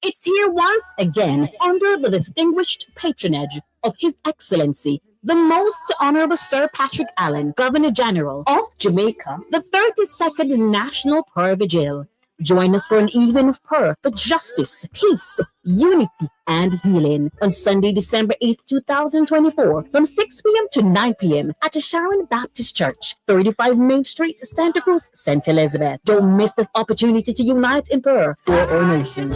It's here once again under the distinguished patronage of His Excellency, the Most Honorable Sir Patrick Allen, Governor General of Jamaica, the 32nd National Prayer Vigil. Join us for an evening of prayer for justice, peace, unity, and healing on Sunday, December 8th, 2024, from 6 p.m. to 9 p.m. at the Sharon Baptist Church, 35 Main Street, Santa Cruz, St. Elizabeth. Don't miss this opportunity to unite in prayer for our nation.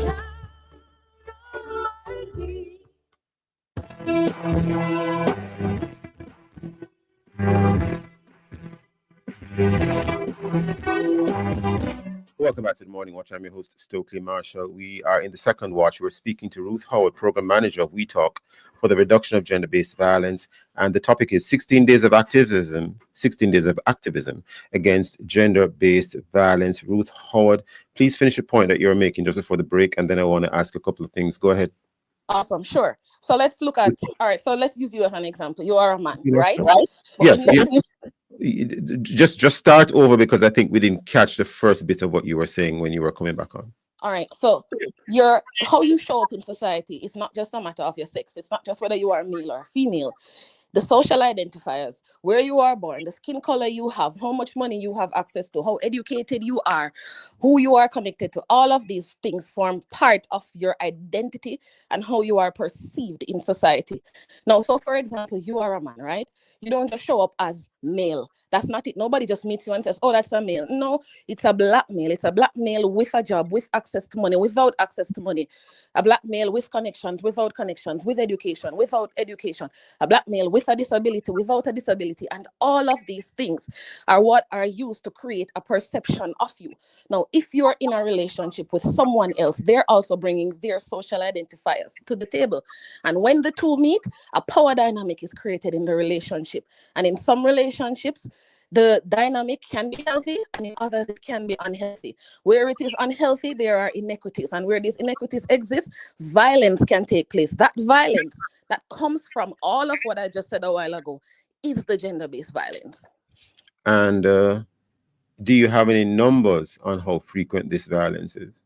Welcome back to the Morning Watch. I'm your host, Stokeley Marshall. We are in the second watch. We're speaking to Ruth Howard, Program Manager of We Talk for the Reduction of Gender-Based Violence. And the topic is 16 days of activism against gender-based violence. Ruth Howard, please finish the point that you're making just before the break, and then I want to ask a couple of things. Go ahead. Awesome, sure. So let's look at, all right, so let's use you as an example. You are a man, right? Yes. Just start over, because I think we didn't catch the first bit of what you were saying when you were coming back on. All right, so how you show up in society is not just a matter of your sex. It's not just whether you are male or female. The social identifiers, where you are born, the skin color you have, how much money you have access to, how educated you are, who you are connected to, all of these things form part of your identity and how you are perceived in society. Now, so for example, you are a man, right? You don't just show up as male. That's not it. Nobody just meets you and says, oh, that's a male. No, it's a black male. It's a black male with a job, with access to money, without access to money. A black male with connections, without connections, with education, without education. A black male with a disability, without a disability. And all of these things are what are used to create a perception of you. Now, if you're in a relationship with someone else, they're also bringing their social identifiers to the table. And when the two meet, a power dynamic is created in the relationship. And in some relationships, the dynamic can be healthy, and in others it can be unhealthy. Where it is unhealthy, there are inequities. And where these inequities exist, violence can take place. That violence that comes from all of what I just said a while ago is the gender-based violence. And do you have any numbers on how frequent this violence is?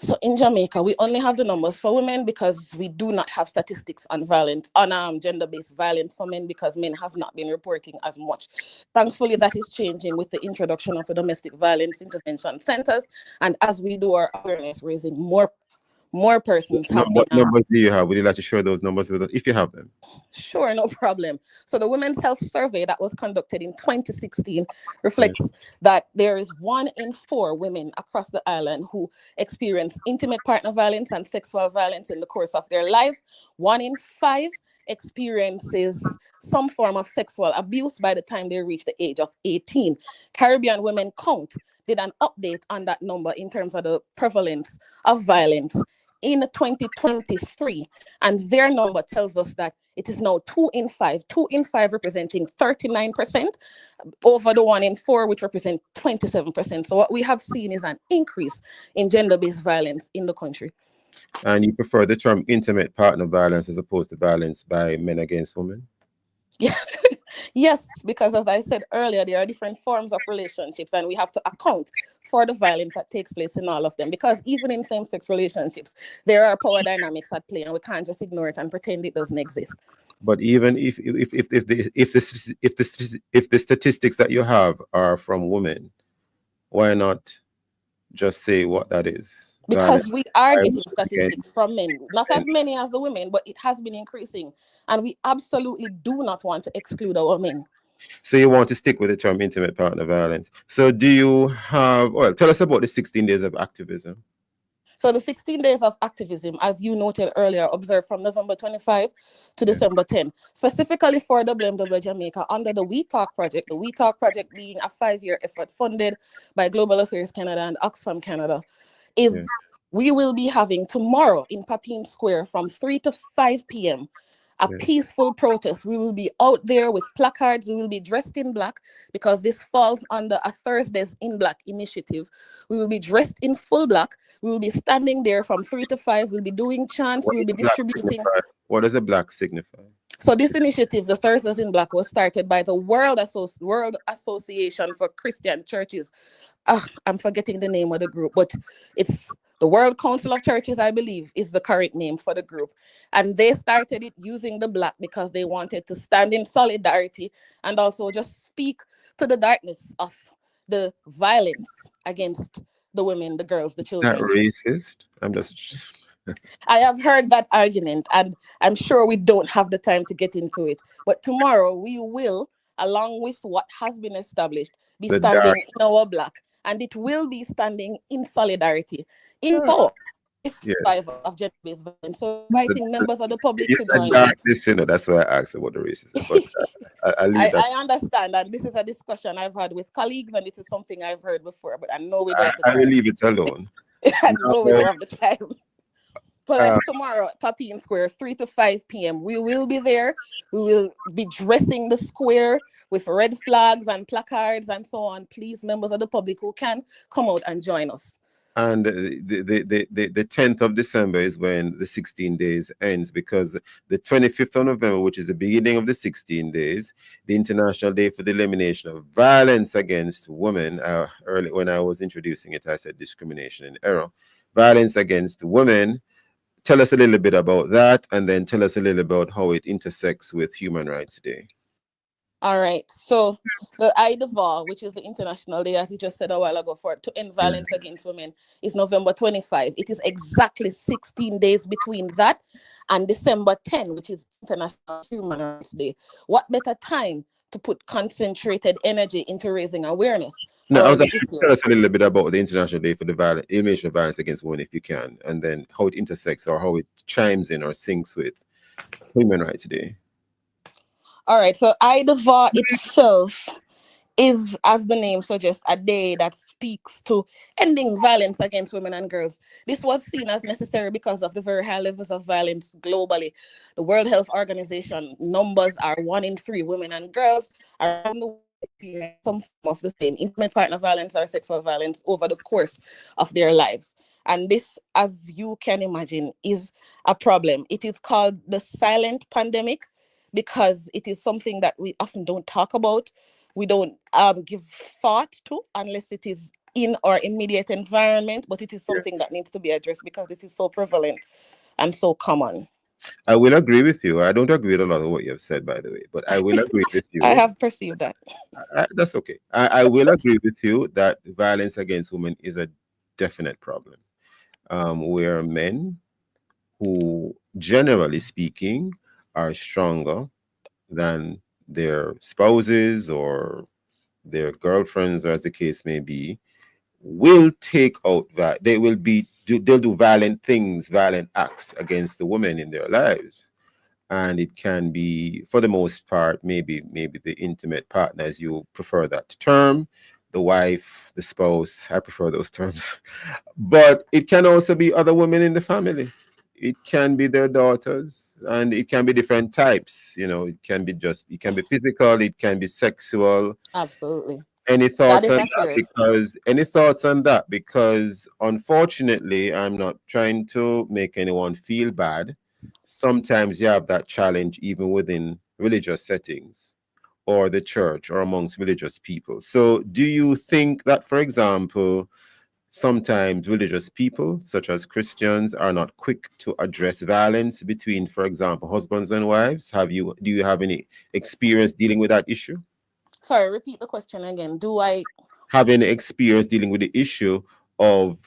So in Jamaica, we only have the numbers for women because we do not have statistics on violence, on gender-based violence for men, because men have not been reporting as much. Thankfully, that is changing with the introduction of the domestic violence intervention centers. And as we do our awareness raising, more more persons have been. What numbers do you have? Would you like to share those numbers with us if you have them? Sure, no problem. So the Women's Health Survey that was conducted in 2016 reflects that there is 1 in 4 women across the island who experience intimate partner violence and sexual violence in the course of their lives. 1 in 5 experiences some form of sexual abuse by the time they reach the age of 18. Caribbean Women Count did an update on that number in terms of the prevalence of violence in 2023, and their number tells us that it is now 2 in 5 representing 39% over the 1 in 4, which represent 27%. So what we have seen is an increase in gender-based violence in the country. And you prefer the term intimate partner violence as opposed to violence by men against women? Yeah. Yes, because as I said earlier, there are different forms of relationships, and we have to account for the violence that takes place in all of them. Because even in same-sex relationships, there are power dynamics at play, and we can't just ignore it and pretend it doesn't exist. But even if the statistics that you have are from women, why not just say what that is? Because we are getting statistics from men, not as many as the women, but it has been increasing, and we absolutely do not want to exclude our men. So you want to stick with the term intimate partner violence. So do you have, well, tell us about the 16 days of activism. So the 16 days of activism, as you noted earlier, observed from November 25 to December 10, specifically for WMW Jamaica under the We Talk project, the We Talk project being a 5-year effort funded by Global Affairs Canada and Oxfam Canada, is we will be having tomorrow in Papine Square from 3 to 5 p.m. a peaceful protest. We will be out there with placards. We will be dressed in black because this falls under a Thursdays in Black initiative. We will be dressed in full black. We will be standing there from 3 to 5. We'll be doing chants. We'll be distributing. What does a black signify? So this initiative, the Thursdays in Black, was started by the World Association for Christian Churches. I'm forgetting the name of the group, but it's the World Council of Churches, I believe, is the current name for the group. And they started it using the black because they wanted to stand in solidarity and also just speak to the darkness of the violence against the women, the girls, the children. Not racist? I'm just... I have heard that argument, and I'm sure we don't have the time to get into it. But tomorrow we will, along with what has been established, be standing in our black, and it will be standing in solidarity, in power. Of gender-based violence. So inviting members of the public to join us. That's why I asked about the racism. But I understand, and this is a discussion I've had with colleagues, and it is something I've heard before, but I know we don't have the time. I will leave it alone. I know we don't have the time. But tomorrow at Papine Square, 3 to 5 p.m. We will be there. We will be dressing the square with red flags and placards and so on. Please, members of the public who can, come out and join us. And the 10th of December is when the 16 days ends, because the 25th of November, which is the beginning of the 16 days, the International Day for the Elimination of Violence Against Women. Early when I was introducing it, I said discrimination in error. Violence against women. Tell us a little bit about that, and then tell us a little about how it intersects with Human Rights Day. All right. So the IDVA, which is the International Day, as you just said a while ago, to end violence against women, is November 25. It is exactly 16 days between that and December 10, which is International Human Rights Day. What better time to put concentrated energy into raising awareness? No, I was like, tell us a little bit about the International Day for the Elimination of Violence Against Women, if you can, and then how it intersects or how it chimes in or syncs with Human Rights Day. All right, so IDVA itself is, as the name suggests, a day that speaks to ending violence against women and girls. This was seen as necessary because of the very high levels of violence globally. The World Health Organization numbers are 1 in 3 women and girls around the world experience some form of the same intimate partner violence or sexual violence over the course of their lives. And this, as you can imagine, is a problem. It is called the silent pandemic because it is something that we often don't talk about. We don't give thought to unless it is in our immediate environment, but it is something that needs to be addressed because it is so prevalent and so common. I will agree with you. I don't agree with a lot of what you have said, by the way, but I will agree with you. I have perceived that. That's okay. I will agree with you that violence against women is a definite problem. Where men who, generally speaking, are stronger than their spouses or their girlfriends, or as the case may be, will take out that they'll do violent things, violent acts against the women in their lives. And it can be, for the most part, maybe the intimate partner, as you prefer that term, the wife, the spouse. I prefer those terms. But it can also be other women in the family. It can be their daughters, and it can be different types. It can be physical, it can be sexual. Absolutely. Any That thoughts is on accurate. because unfortunately, I'm not trying to make anyone feel bad. Sometimes you have that challenge even within religious settings or the church or amongst religious people. So do you think that, for example, sometimes religious people, such as Christians, are not quick to address violence between, for example, husbands and wives? Do you have any experience dealing with that issue? Sorry, repeat the question again. Do I have any experience dealing with the issue of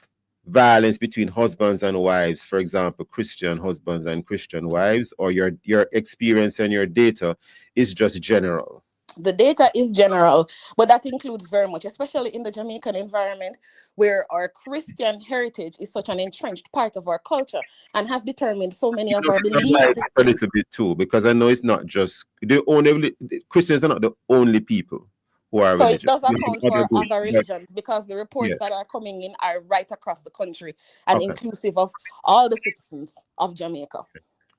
violence between husbands and wives, for example, Christian husbands and Christian wives, or your experience and your data is just general? The data is general, but that includes very much, especially in the Jamaican environment, where our Christian heritage is such an entrenched part of our culture and has determined so many of our beliefs. A little bit too, because I know it's not just Christians are not the only people who are so religious. It does account for other religions, because the reports that are coming in are right across the country and inclusive of all the citizens of Jamaica.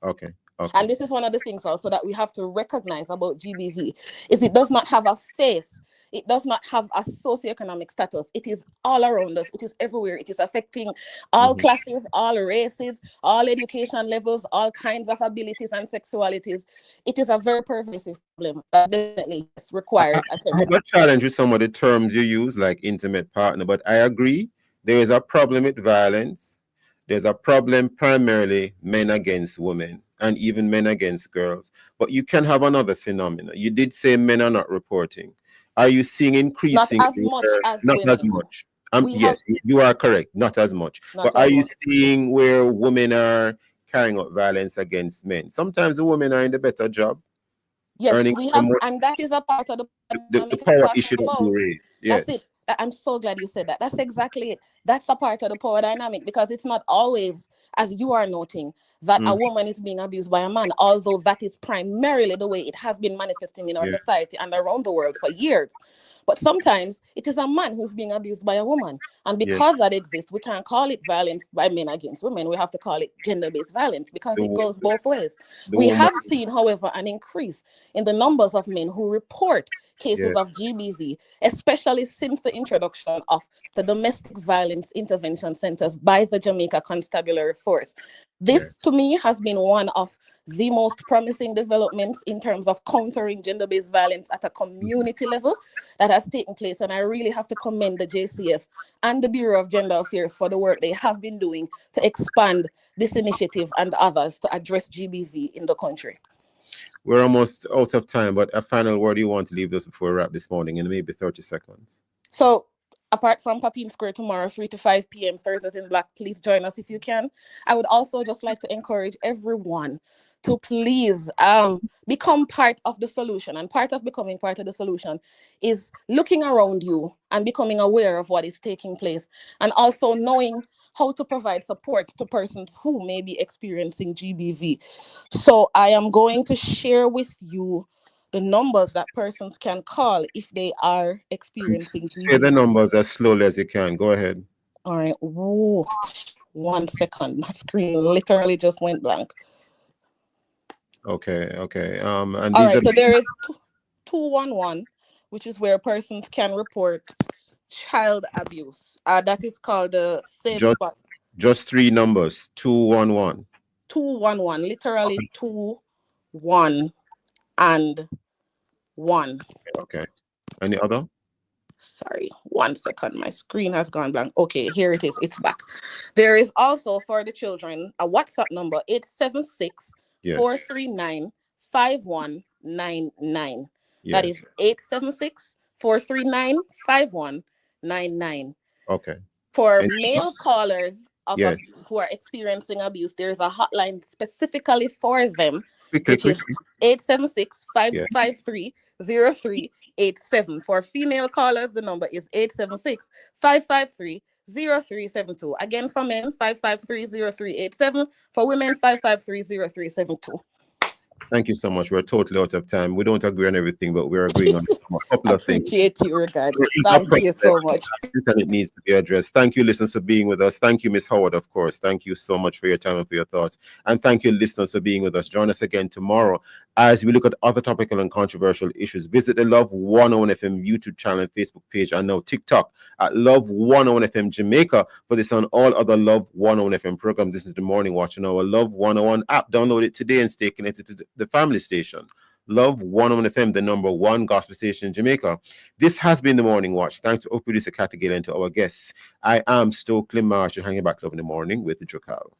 Okay. And this is one of the things also that we have to recognize about GBV, is it does not have a face. It does not have a socioeconomic status. It is all around us. It is everywhere. It is affecting all classes, all races, all education levels, all kinds of abilities and sexualities. It is a very pervasive problem that definitely requires attention. I have a challenge with some of the terms you use, like intimate partner, but I agree there is a problem with violence. There's a problem primarily men against women and even men against girls. But you can have another phenomenon. You did say men are not reporting. Are you seeing increasing? Not as much as not women. as much. Yes, you are correct. Not as much. But are you seeing where women are carrying out violence against men? Sometimes the women are in the better job. Yes, we have, and that is a part of the power issue that you raised. Yes. That's it. I'm so glad you said that. That's exactly it. That's a part of the power dynamic, because it's not always, as you are noting, that a woman is being abused by a man, although that is primarily the way it has been manifesting in our society and around the world for years. But sometimes it is a man who's being abused by a woman. And because that exists, we can't call it violence by men against women. We have to call it gender-based violence, because it goes both ways. We have seen, however, an increase in the numbers of men who report cases of GBV, especially since the introduction of the domestic violence intervention centers by the Jamaica Constabulary Force. This, to me, has been one of the most promising developments in terms of countering gender-based violence at a community level that has taken place. And I really have to commend the JCF and the Bureau of Gender Affairs for the work they have been doing to expand this initiative and others to address GBV in the country. We're almost out of time, but a final word you want to leave us before we wrap this morning in maybe 30 seconds. So, apart from Papine Square tomorrow, 3 to 5 p.m., Thursdays in Black, please join us if you can. I would also just like to encourage everyone to please become part of the solution. And part of becoming part of the solution is looking around you and becoming aware of what is taking place, and also knowing how to provide support to persons who may be experiencing GBV. So I am going to share with you the numbers that persons can call if they are experiencing GBV. Say the numbers as slowly as you can. Go ahead. All right. Whoa. 1 second. My screen literally just went blank. Okay. And all right. So there is 211, which is where persons can report child abuse. That is called the safe spot. Just three numbers. 211. 211. Literally 2, 1, and 1. Okay. Any other? Sorry, 1 second. My screen has gone blank. Okay, here it is. It's back. There is also for the children a WhatsApp number, 876-439-5199. That is 876-439-5199. Okay. For male callers, of Yes. who are experiencing abuse, there is a hotline specifically for them, Quickly. is 876-553-0387. For female callers, the number is 876-553-0372. Again, for men, 553-0387. For women, 553-0372. Thank you so much. We're totally out of time. We don't agree on everything, but we're agreeing on a couple of things. Appreciate you regardless. Thank you so much. And it needs to be addressed. Thank you, listeners, for being with us. Thank you, Miss Howard, of course. Thank you so much for your time and for your thoughts. And thank you, listeners, for being with us. Join us again tomorrow as we look at other topical and controversial issues. Visit the Love 101 FM YouTube channel and Facebook page, and now TikTok at Love 101 FM Jamaica for this and all other Love 101 FM programs. This is the Morning Watch on our Love 101 app. Download it today and stay connected to the family station. Love 101 FM, the #1 gospel station in Jamaica. This has been the Morning Watch. Thanks to our producer, Kathy Gill, and to our guests. I am Stokeley Marshall, hanging back Love in the Morning with Drakal.